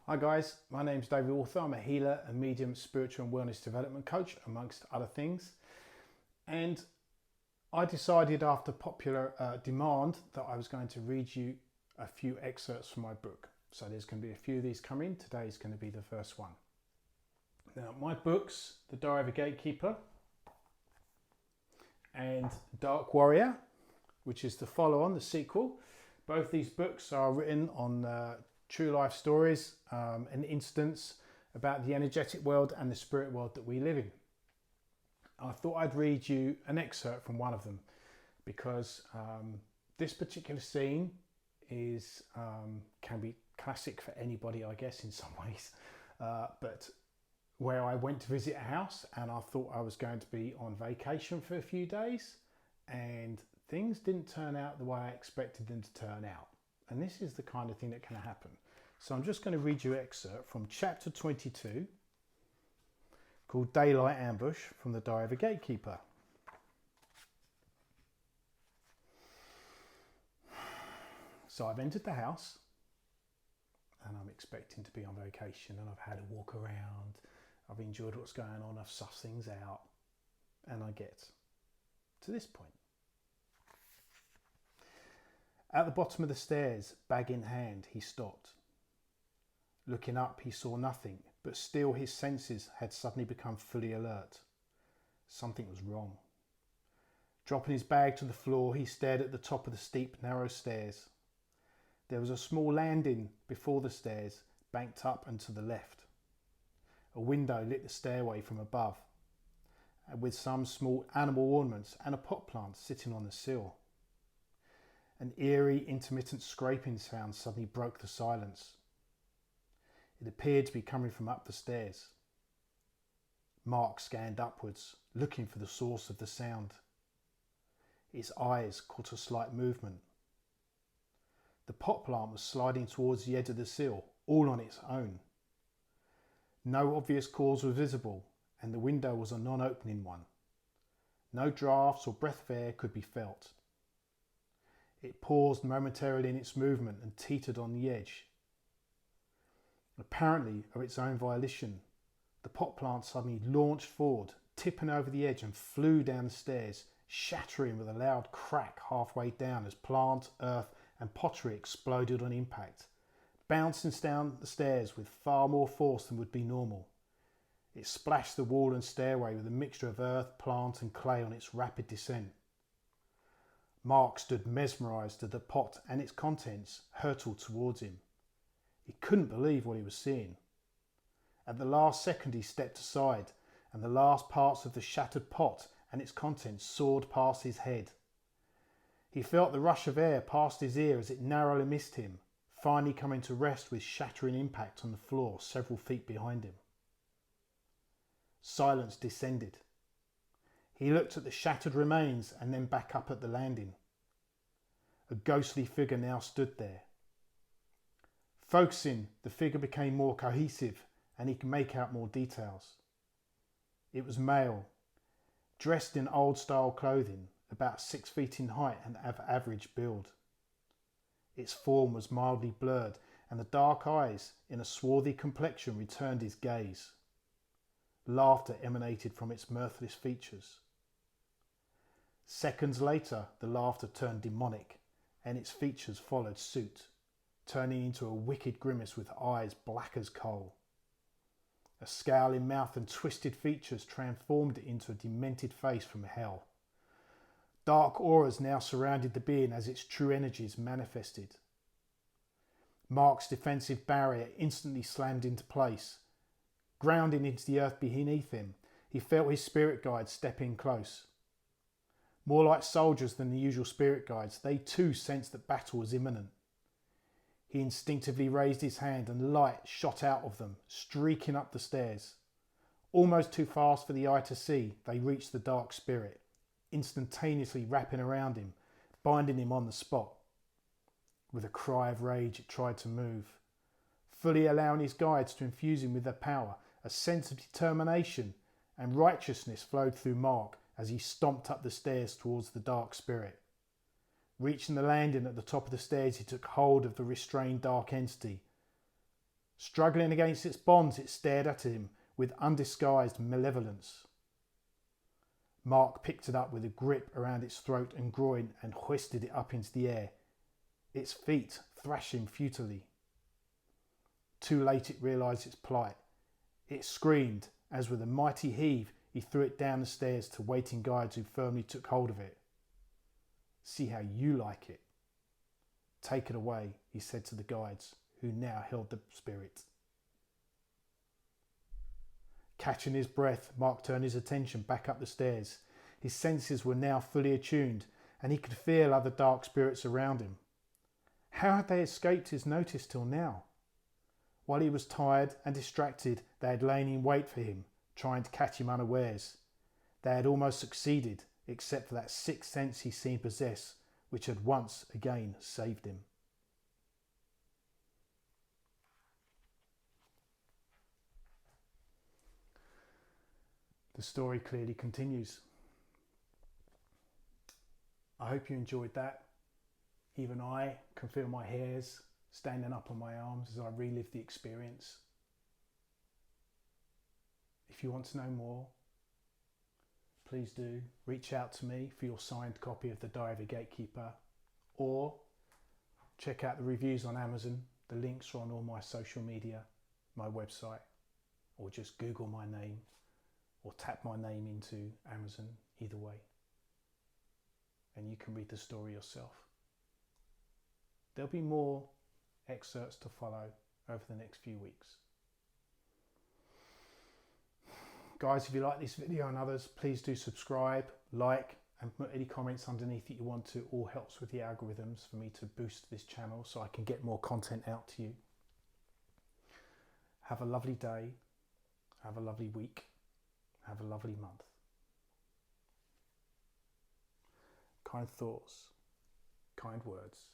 Hi guys, my name's David Walther. I'm a healer, a medium, spiritual and wellness development coach, amongst other things. And I decided after popular demand that I was going to read you a few excerpts from my book. So there's going to be a few of these coming. Today's going to be the first one. Now my books, The Diary of a Gatekeeper and Dark Warrior, which is the follow-on, the sequel. Both these books are written on true life stories and incidents about the energetic world and the spirit world that we live in. I thought I'd read you an excerpt from one of them because this particular scene is can be classic for anybody, I guess, in some ways, but where I went to visit a house and I thought I was going to be on vacation for a few days, and things didn't turn out the way I expected them to turn out. And this is the kind of thing that can happen. So I'm just going to read you an excerpt from chapter 22 called Daylight Ambush from The Diary of a Gatekeeper. So I've entered the house and I'm expecting to be on vacation, and I've had a walk around. I've enjoyed what's going on. I've sussed things out, and I get to this point. At the bottom of the stairs, bag in hand, he stopped. Looking up, he saw nothing, but still his senses had suddenly become fully alert. Something was wrong. Dropping his bag to the floor, he stared at the top of the steep, narrow stairs. There was a small landing before the stairs, banked up and to the left. A window lit the stairway from above, with some small animal ornaments and a pot plant sitting on the sill. An eerie, intermittent scraping sound suddenly broke the silence. It appeared to be coming from up the stairs. Mark scanned upwards, looking for the source of the sound. His eyes caught a slight movement. The pot plant was sliding towards the edge of the sill, all on its own. No obvious cause was visible, and the window was a non-opening one. No draughts or breath of air could be felt. It paused momentarily in its movement and teetered on the edge. Apparently of its own volition, the pot plant suddenly launched forward, tipping over the edge, and flew down the stairs, shattering with a loud crack halfway down as plant, earth and pottery exploded on impact, bouncing down the stairs with far more force than would be normal. It splashed the wall and stairway with a mixture of earth, plant and clay on its rapid descent. Mark stood mesmerised as the pot and its contents hurtled towards him. He couldn't believe what he was seeing. At the last second he stepped aside, and the last parts of the shattered pot and its contents soared past his head. He felt the rush of air past his ear as it narrowly missed him, finally coming to rest with shattering impact on the floor several feet behind him. Silence descended. He looked at the shattered remains and then back up at the landing. A ghostly figure now stood there. Focusing, the figure became more cohesive and he could make out more details. It was male, dressed in old-style clothing, about 6 feet in height and of average build. Its form was mildly blurred, and the dark eyes in a swarthy complexion returned his gaze. Laughter emanated from its mirthless features. Seconds later, the laughter turned demonic, and its features followed suit, turning into a wicked grimace with eyes black as coal. A scowling mouth and twisted features transformed it into a demented face from hell. Dark auras now surrounded the being as its true energies manifested. Mark's defensive barrier instantly slammed into place. Grounding into the earth beneath him, he felt his spirit guides step in close. More like soldiers than the usual spirit guides, they too sensed that battle was imminent. He instinctively raised his hand and light shot out of them, streaking up the stairs. Almost too fast for the eye to see, they reached the dark spirit, instantaneously wrapping around him, binding him on the spot. With a cry of rage, it tried to move, fully allowing his guides to infuse him with their power. A sense of determination and righteousness flowed through Mark as he stomped up the stairs towards the dark spirit. Reaching the landing at the top of the stairs, he took hold of the restrained dark entity. Struggling against its bonds, it stared at him with undisguised malevolence. Mark picked it up with a grip around its throat and groin and hoisted it up into the air, its feet thrashing futilely. Too late it realised its plight. It screamed as with a mighty heave he threw it down the stairs to waiting guides who firmly took hold of it. "See how you like it." "Take it away," he said to the guides, who now held the spirit. Catching his breath, Mark turned his attention back up the stairs. His senses were now fully attuned, and he could feel other dark spirits around him. How had they escaped his notice till now? While he was tired and distracted, they had lain in wait for him, trying to catch him unawares. They had almost succeeded, except for that sixth sense he seemed to possess, which had once again saved him. The story clearly continues. I hope you enjoyed that. Even I can feel my hairs standing up on my arms as I relive the experience. If you want to know more, please do reach out to me for your signed copy of the Diary of a Gatekeeper, or check out the reviews on Amazon. The links are on all my social media, my website, or just Google my name or tap my name into Amazon, either way. And you can read the story yourself. There'll be more excerpts to follow over the next few weeks. Guys, if you like this video and others, please do subscribe, like, and put any comments underneath that you want to. All helps with the algorithms for me to boost this channel so I can get more content out to you. Have a lovely day. Have a lovely week. Have a lovely month. Kind thoughts, kind words.